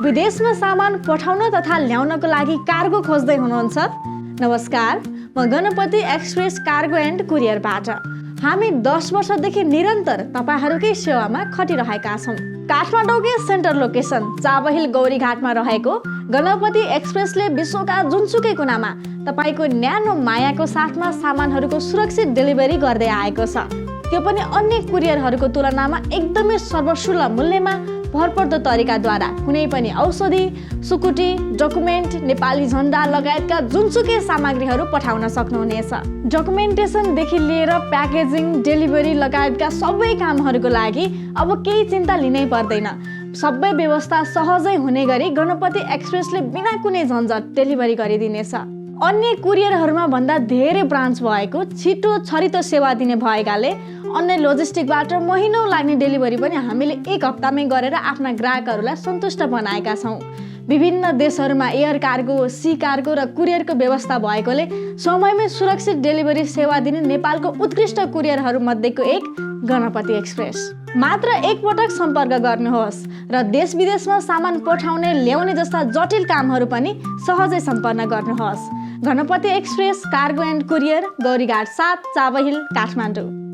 विदेशमा सामान पठाउन तथा ल्याउनको लागि कार्गो खोज्दै हुनुहुन्छ? नमस्कार, म गणपति एक्सप्रेस कार्गो एन्ड कुरियरबाट। हामी 10 वर्षदेखि निरन्तर तपाईहरुकै सेवामा खटिरहेका छौं। काठमाडौँकै सेन्टर लोकेसन चाबहिल गौरीघाटमा रहेको गणपति एक्सप्रेसले विश्वका जुनसुकै कुनामा तपाईको न्यानो मायाको साथमा सामानहरुको सुरक्षित डेलिभरी गर्दै आएको छ। त्यो पनि अन्य कुरियरहरुको तुलनामा एकदमै सर्वसुलभ मूल्यमा भरपर्दो तरिकाद्वारा कुनै पनि औषधि, सुकुटी, डकुमेन्ट, नेपाली झण्डा लगायतका जुनसुकै सामग्रीहरू पठाउन सक्नुहुनेछ। डकुमेन्टेसन देखि लिएर प्याकेजिङ, डेलिभरी लगायतका सबै कामहरूको लागि अब केही चिन्ता लिनै पर्दैन। सबै व्यवस्था सहजै हुने गरी गणपति एक्सप्रेसले बिना कुनै झन्झट डेलिभरी गरिदिनेछ। अन्य कुरियरहरूमा भन्दा धेरै ब्रान्च भएको, छिटो छरितो सेवा दिने भएकाले अन्य लोजिस्टिकबाट महिनौं लाग्ने डेलिभरी पनि हामीले 1 हप्तामै गरेर आफ्ना ग्राहकहरूलाई सन्तुष्ट बनाएका छौं। विभिन्न देशहरूमा एयर कार्गो, सी कार्गो र कुरियरको व्यवस्था भएकोले समयमै सुरक्षित डेलिभरी सेवा दिने नेपालको उत्कृष्ट कुरियरहरू मध्येको एक गणपति एक्सप्रेस। मात्र एक पटक सम्पर्क गर्नुहोस् र देश विदेशमा सामान पठाउने, ल्याउने जस्ता जटिल कामहरू पनि सहजै सम्पन्न गर्नुहोस्। Ganapati express cargo and courier, Gaurighat 7, Chabahil, Kathmandu.